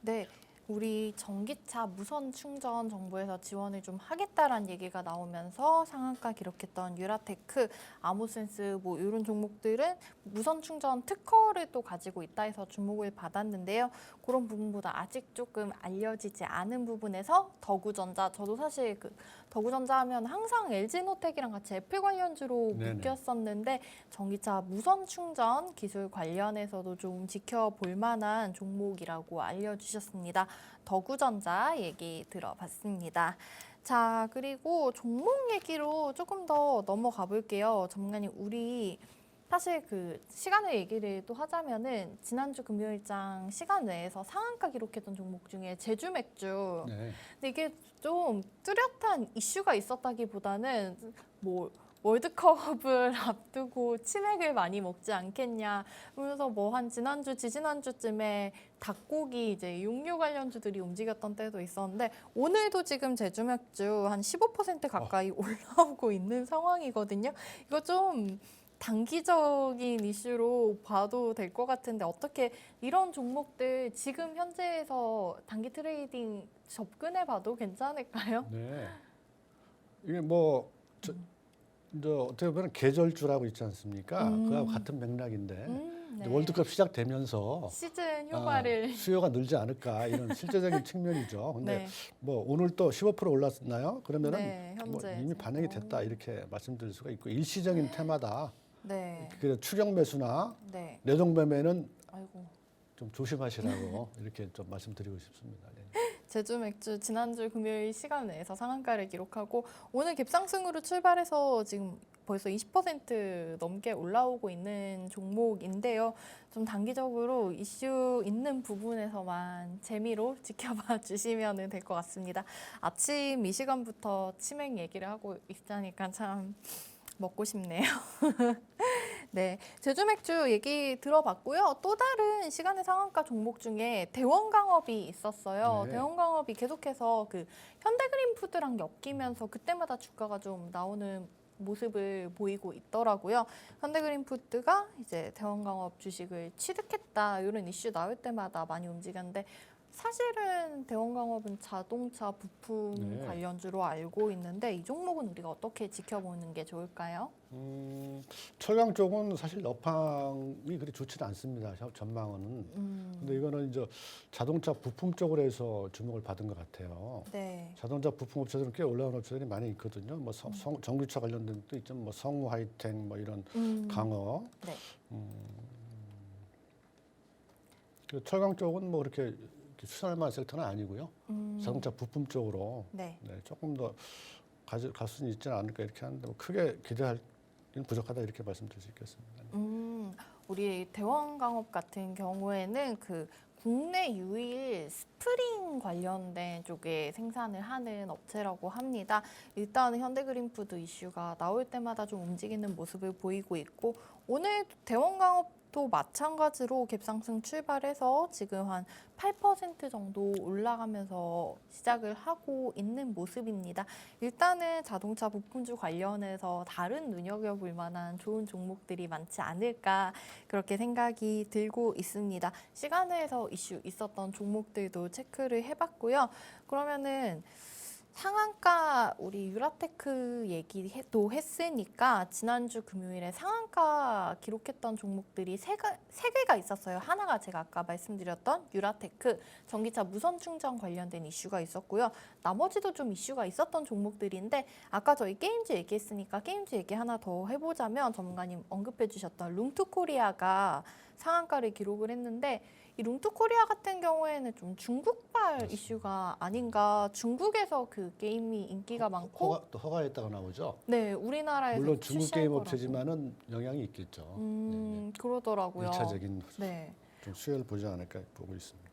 네, 우리 전기차 무선 충전 정부에서 지원을 좀 하겠다라는 얘기가 나오면서 상한가 기록했던 유라테크, 아모센스 뭐 이런 종목들은 무선 충전 특허를 또 가지고 있다 해서 주목을 받았는데요. 그런 부분보다 아직 조금 알려지지 않은 부분에서 더구전자, 저도 사실 그 더구전자 하면 항상 LG노텍이랑 같이 애플 관련주로 네네. 묶였었는데 전기차 무선 충전 기술 관련해서도 좀 지켜볼 만한 종목이라고 알려주셨습니다. 더구전자 얘기 들어봤습니다. 자, 그리고 종목 얘기로 조금 더 넘어가 볼게요. 전문가님, 우리 사실 그 시간을 얘기를 또 하자면은 지난주 금요일장 시간 외에서 상한가 기록했던 종목 중에 제주 맥주. 네. 근데 이게 좀 뚜렷한 이슈가 있었다기보다는 뭐 월드컵을 앞두고 치맥을 많이 먹지 않겠냐. 그러면서 뭐 한 지난주, 지지난주쯤에 닭고기 이제 육류 관련주들이 움직였던 때도 있었는데 오늘도 지금 제주 맥주 한 15% 가까이 올라오고 있는 상황이거든요. 이거 좀 단기적인 이슈로 봐도 될 것 같은데 어떻게 이런 종목들 지금 현재에서 단기 트레이딩 접근해봐도 괜찮을까요? 네. 이게 뭐 이제 어떻게 보면 계절주라고 있지 않습니까? 그하고 같은 맥락인데 네. 월드컵 시작되면서 시즌 휴가를 수요가 늘지 않을까 이런 실제적인 측면이죠. 근데 네. 뭐 오늘 또 15% 올랐나요? 그러면은 네, 뭐 현재 이미 반영이 됐다 이렇게 말씀드릴 수가 있고 일시적인 테마다 네. 그래서 추격 매수나 네. 내동 매매는 아이고. 좀 조심하시라고 이렇게 좀 말씀드리고 싶습니다. 네. 제주 맥주 지난주 금요일 시간 내에서 상한가를 기록하고 오늘 갭상승으로 출발해서 지금 벌써 20% 넘게 올라오고 있는 종목인데요. 좀 단기적으로 이슈 있는 부분에서만 재미로 지켜봐 주시면 될 것 같습니다. 아침 이 시간부터 치맥 얘기를 하고 있으니까 참 먹고 싶네요. 네, 제주 맥주 얘기 들어봤고요. 또 다른 시간의 상한가 종목 중에 대원강업이 있었어요. 네. 대원강업이 계속해서 그 현대그린푸드랑 엮이면서 그때마다 주가가 좀 나오는 모습을 보이고 있더라고요. 현대그린푸드가 이제 대원강업 주식을 취득했다 이런 이슈 나올 때마다 많이 움직였는데 사실은 대원강업은 자동차 부품 네. 관련주로 알고 있는데 이 종목은 우리가 어떻게 지켜보는 게 좋을까요? 철강 쪽은 사실 업황이 그리 좋지는 않습니다. 전망은. 근데 이거는 이제 자동차 부품 쪽으로 해서 주목을 받은 것 같아요. 네. 자동차 부품 업체들은 꽤 올라온 업체들이 많이 있거든요. 뭐 전기차 관련된 것도 있죠. 뭐 성우 하이텍 뭐 이런 강어. 네. 그 철강 쪽은 뭐 그렇게 추천할 만한 섹터는 아니고요. 자동차 부품 쪽으로 네. 네, 조금 더 갈 수는 있지는 않을까 이렇게 하는데 뭐 크게 기대할 부족하다 이렇게 말씀드릴 수 있겠습니다. 우리 대원강업 같은 경우에는 그 국내 유일 스프링 관련된 쪽에 생산을 하는 업체라고 합니다. 일단은 현대그린푸드 이슈가 나올 때마다 좀 움직이는 모습을 보이고 있고 오늘 대원강업도 마찬가지로 갭상승 출발해서 지금 한 8% 정도 올라가면서 시작을 하고 있는 모습입니다. 일단은 자동차 부품주 관련해서 다른 눈여겨볼 만한 좋은 종목들이 많지 않을까 그렇게 생각이 들고 있습니다. 시간에서 이슈 있었던 종목들도 체크를 해봤고요. 그러면은 상한가 우리 유라테크 얘기도 했으니까 지난주 금요일에 상한가 기록했던 종목들이 세 개가 있었어요. 하나가 제가 아까 말씀드렸던 유라테크 전기차 무선 충전 관련된 이슈가 있었고요. 나머지도 좀 이슈가 있었던 종목들인데 아까 저희 게임즈 얘기했으니까 게임즈 얘기 하나 더 해보자면 전문가님 언급해 주셨던 룽투코리아가 상한가를 기록을 했는데 이 룽투코리아 같은 경우에는 좀 중국발 이슈가 아닌가. 중국에서 그 게임이 인기가 많고 허가했다고 나오죠. 네, 우리나라에서 물론 중국 출시할 게임 거라고. 업체지만은 영향이 있겠죠. 그러더라고요. 1차적인 네. 좀 수혜를 보지 않을까 보고 있습니다.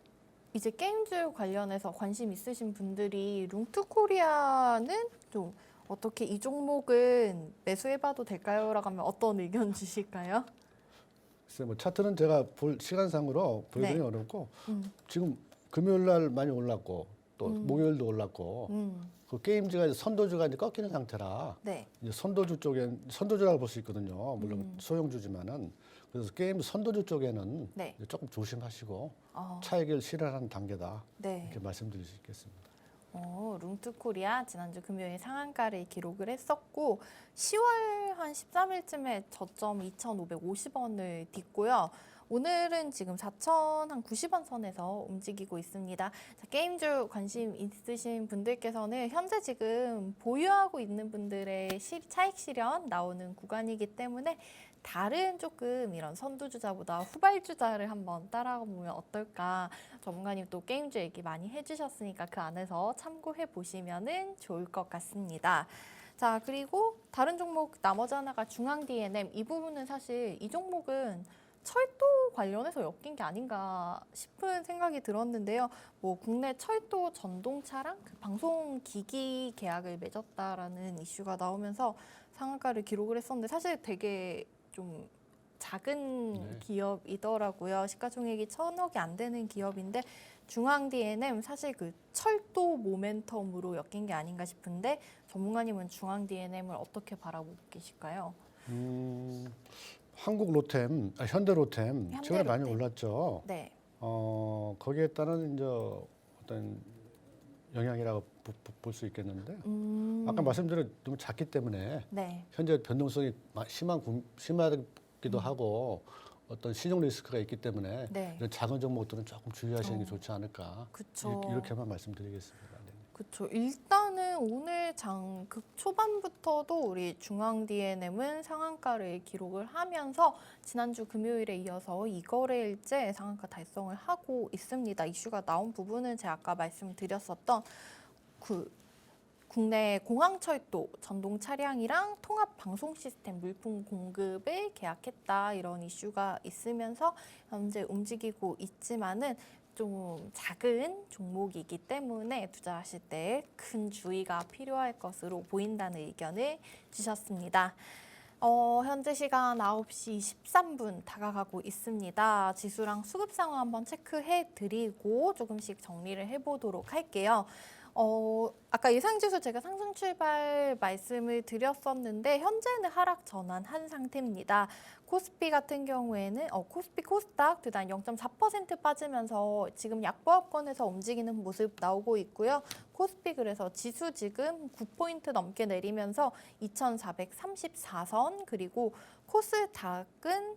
이제 게임즈 관련해서 관심 있으신 분들이 룽투코리아는 좀 어떻게 이 종목은 매수해봐도 될까요?라고 하면 어떤 의견 주실까요? 글쎄 뭐 차트는 제가 볼 시간상으로 보여드리기 네. 어렵고 음, 지금 금요일 날 많이 올랐고 또 목요일도 올랐고 그 게임즈가 이제 선도주가 이제 꺾이는 상태라 네. 이제 선도주 쪽엔 선도주라고 볼 수 있거든요. 물론 소형주지만은 그래서 게임 선도주 쪽에는 네. 이제 조금 조심하시고 어, 차익을 실현하는 단계다 네. 이렇게 말씀드릴 수 있겠습니다. 룽투코리아 지난주 금요일 상한가를 기록을 했었고 10월 한 13일쯤에 저점 2,550원을 딛고요. 오늘은 지금 4,090원 선에서 움직이고 있습니다. 자, 게임주 관심 있으신 분들께서는 현재 지금 보유하고 있는 분들의 차익 실현 나오는 구간이기 때문에 다른 조금 이런 선두주자보다 후발주자를 한번 따라보면 어떨까. 전문가님 또 게임주 얘기 많이 해주셨으니까 그 안에서 참고해 보시면 좋을 것 같습니다. 자, 그리고 다른 종목 나머지 하나가 중앙 D&M. 이 부분은 사실 이 종목은 철도 관련해서 엮인 게 아닌가 싶은 생각이 들었는데요. 뭐 국내 철도 전동차랑 그 방송 기기 계약을 맺었다라는 이슈가 나오면서 상한가를 기록을 했었는데 사실 되게 좀 작은 네. 기업이더라고요. 시가총액이 1,000억이 안 되는 기업인데 중앙 D&M 사실 그 철도 모멘텀으로 엮인 게 아닌가 싶은데 전문가님은 중앙 D&M을 어떻게 바라보고 계실까요? 한국 로템, 현대 로템 현대 최근에 많이 로템. 올랐죠. 네. 거기에 따른 이제 어떤 영향이라고 볼 수 있겠는데 아까 말씀드린 너무 작기 때문에 네. 현재 변동성이 심하기도 하고 어떤 신용 리스크가 있기 때문에 네. 이런 작은 종목들은 조금 주의하시는 게 좋지 않을까 그쵸. 이렇게만 말씀드리겠습니다. 네. 그렇죠. 일단은 오늘 장극 초반부터도 우리 중앙 D&M은 상한가를 기록을 하면서 지난주 금요일에 이어서 2거래일째 상한가 달성을 하고 있습니다. 이슈가 나온 부분은 제가 아까 말씀드렸었던 그 국내 공항철도 전동 차량이랑 통합 방송 시스템 물품 공급을 계약했다 이런 이슈가 있으면서 현재 움직이고 있지만은 좀 작은 종목이기 때문에 투자하실 때 큰 주의가 필요할 것으로 보인다는 의견을 주셨습니다. 현재 시간 9시 13분 다가가고 있습니다. 지수랑 수급 상황 한번 체크해 드리고 조금씩 정리를 해보도록 할게요. 아까 예상지수 제가 상승 출발 말씀을 드렸었는데 현재는 하락 전환한 상태입니다. 코스피 같은 경우에는 코스피 코스닥 두단 0.4% 빠지면서 지금 약보합권에서 움직이는 모습 나오고 있고요. 코스피 그래서 지수 지금 9포인트 넘게 내리면서 2,434선 그리고 코스닥은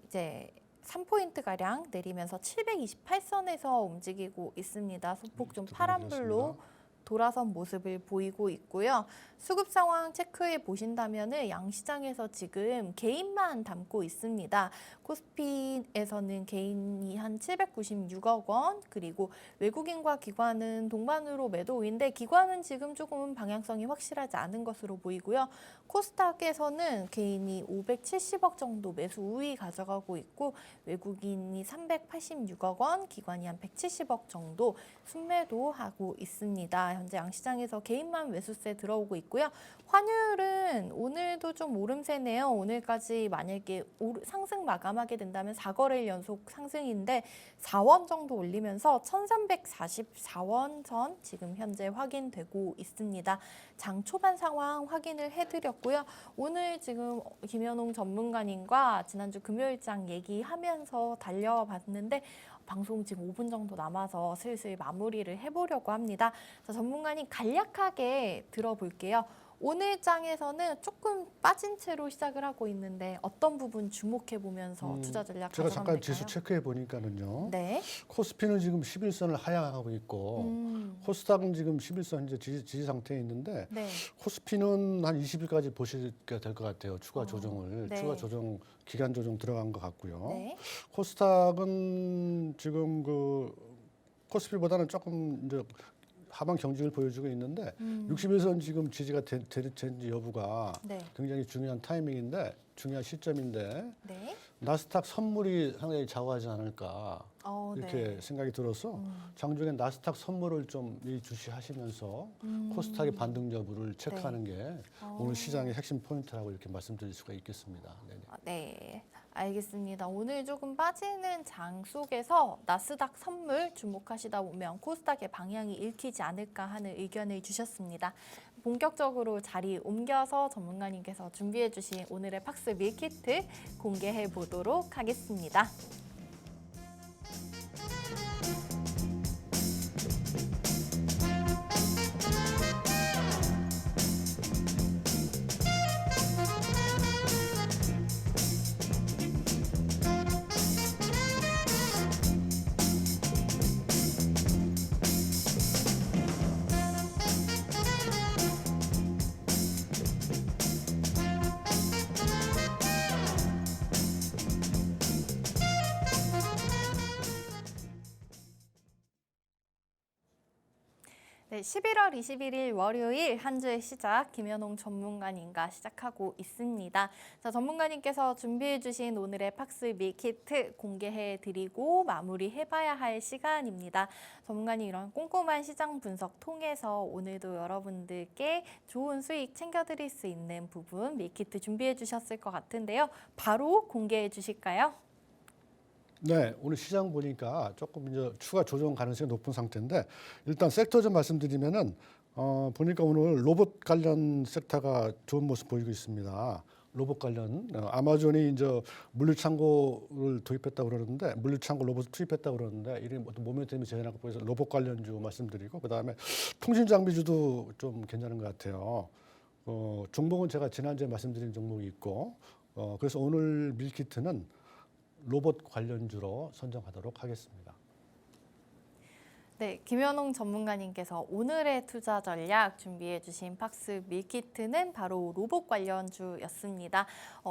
이제 3포인트가량 내리면서 728선에서 움직이고 있습니다. 소폭 좀 파란불로 돌아선 모습을 보이고 있고요. 수급 상황 체크해 보신다면 양시장에서 지금 개인만 담고 있습니다. 코스피에서는 개인이 한 796억 원, 그리고 외국인과 기관은 동반으로 매도인데 기관은 지금 조금 방향성이 확실하지 않은 것으로 보이고요. 코스닥에서는 개인이 570억 정도 매수 우위 가져가고 있고 외국인이 386억 원, 기관이 한 170억 정도 순매도하고 있습니다. 현재 양시장에서 개인만 매수세 들어오고 있고요. 환율은 오늘도 좀 오름세네요. 오늘까지 만약에 상승 마감하게 된다면 4거래일 연속 상승인데 4원 정도 올리면서 1344원 선 지금 현재 확인되고 있습니다. 장 초반 상황 확인을 해드렸고요. 오늘 지금 김현웅 전문가님과 지난주 금요일장 얘기하면서 달려봤는데 방송 지금 5분 정도 남아서 슬슬 마무리를 해보려고 합니다. 자, 전문가님 간략하게 들어볼게요. 오늘 장에서는 조금 빠진 채로 시작을 하고 있는데 어떤 부분 주목해 보면서 투자 전략 제가 가져가면 잠깐 될까요? 지수 체크해 보니까는요. 네. 코스피는 지금 11선을 하향하고 있고 코스닥은 지금 11선 이제 지지 상태에 있는데 네. 코스피는 한 20일까지 보시게 될 것 같아요. 추가 조정을 네. 추가 조정 기간 조정 들어간 것 같고요. 네. 코스닥은 지금 그 코스피보다는 조금 이제 하방 경직을 보여주고 있는데 61선 지금 지지가 된지 여부가 네. 굉장히 중요한 타이밍인데 중요한 시점인데 네. 나스닥 선물이 상당히 좌우하지 않을까 이렇게 네. 생각이 들어서 장중에 나스닥 선물을 좀 주시하시면서 코스닥의 반등 여부를 체크하는 게 오늘 시장의 핵심 포인트라고 이렇게 말씀드릴 수가 있겠습니다. 네네. 네, 알겠습니다. 오늘 조금 빠지는 장 속에서 나스닥 선물 주목하시다 보면 코스닥의 방향이 읽히지 않을까 하는 의견을 주셨습니다. 본격적으로 자리 옮겨서 전문가님께서 준비해 주신 오늘의 팍스 밀키트 공개해 보도록 하겠습니다. 네, 11월 21일 월요일 한 주의 시작 김연홍 전문가님과 시작하고 있습니다. 자, 전문가님께서 준비해 주신 오늘의 팍스 밀키트 공개해 드리고 마무리해봐야 할 시간입니다. 전문가님 이런 꼼꼼한 시장 분석 통해서 오늘도 여러분들께 좋은 수익 챙겨드릴 수 있는 부분 밀키트 준비해 주셨을 것 같은데요. 바로 공개해 주실까요? 네, 오늘 시장 보니까 조금 이제 추가 조정 가능성이 높은 상태인데 일단 섹터 좀 말씀드리면은 보니까 오늘 로봇 관련 섹터가 좋은 모습 보이고 있습니다. 로봇 관련 아마존이 이제 물류창고를 도입했다고 그러는데 물류창고 로봇을 투입했다고 그러는데 이런 어떤 모멘텀이 제한하고 보여서 로봇 관련주 말씀드리고 그다음에 통신 장비주도 좀 괜찮은 것 같아요. 종목은 제가 지난주에 말씀드린 종목이 있고 그래서 오늘 밀키트는 로봇 관련주로 선정하도록 하겠습니다. 네, 김연홍 전문가님께서 오늘의 투자 전략 준비해 주신 팍스 밀키트는 바로 로봇 관련주였습니다.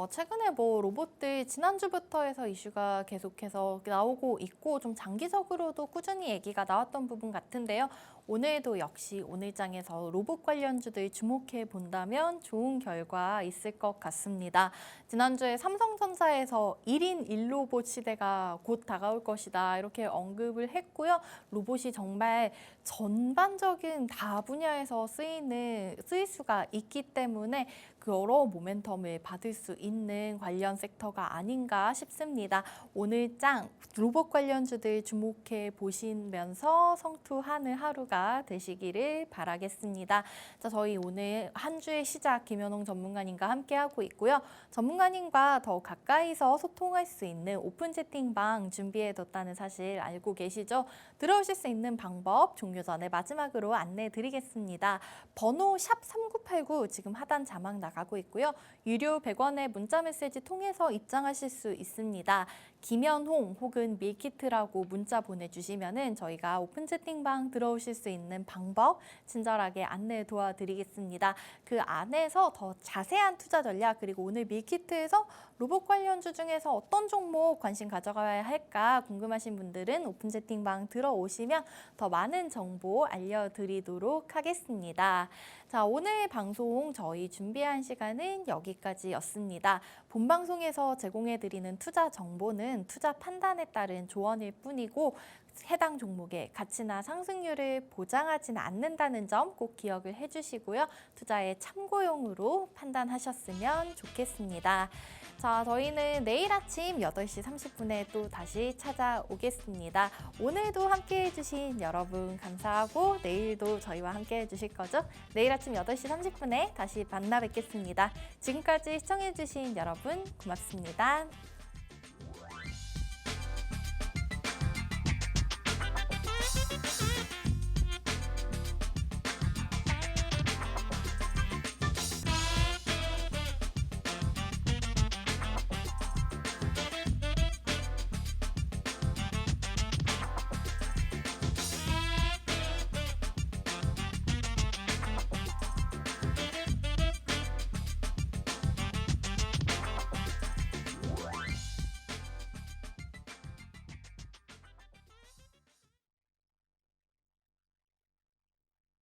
최근에 로봇들 지난주부터 해서 이슈가 계속해서 나오고 있고 좀 장기적으로도 꾸준히 얘기가 나왔던 부분 같은데요. 오늘도 역시 오늘 장에서 로봇 관련주들 주목해 본다면 좋은 결과 있을 것 같습니다. 지난주에 삼성전자에서 1인 1로봇 시대가 곧 다가올 것이다 이렇게 언급을 했고요. 로봇이 정말 전반적인 다 분야에서 쓰일 수가 있기 때문에 여러 모멘텀을 받을 수 있는 관련 섹터가 아닌가 싶습니다. 오늘 장 로봇 관련주들 주목해 보시면서 성투하는 하루가 되시기를 바라겠습니다. 자, 저희 오늘 한 주의 시작 김연홍 전문가님과 함께하고 있고요. 전문가님과 더 가까이서 소통할 수 있는 오픈 채팅방 준비해뒀다는 사실 알고 계시죠? 들어오실 수 있는 방법 종료 전에 마지막으로 안내해 드리겠습니다. 번호 샵 3989 지금 하단 자막 나가고 있고요. 유료 100원의 문자 메시지 통해서 입장하실 수 있습니다. 김연홍 혹은 밀키트라고 문자 보내주시면은 저희가 오픈 채팅방 들어오실 수 있는 방법 친절하게 안내 도와드리겠습니다. 그 안에서 더 자세한 투자 전략 그리고 오늘 밀키트에서 로봇 관련주 중에서 어떤 종목 관심 가져가야 할까 궁금하신 분들은 오픈 채팅방 들어오시면 더 많은 정보 알려드리도록 하겠습니다. 자, 오늘 방송 저희 준비한 시간은 여기까지였습니다. 본 방송에서 제공해드리는 투자 정보는 투자 판단에 따른 조언일 뿐이고 해당 종목의 가치나 상승률을 보장하지는 않는다는 점 꼭 기억을 해주시고요. 투자의 참고용으로 판단하셨으면 좋겠습니다. 자, 저희는 내일 아침 8시 30분에 또 다시 찾아오겠습니다. 오늘도 함께해 주신 여러분 감사하고 내일도 저희와 함께해 주실 거죠? 내일 아침 8시 30분에 다시 만나 뵙겠습니다. 지금까지 시청해 주신 여러분 고맙습니다.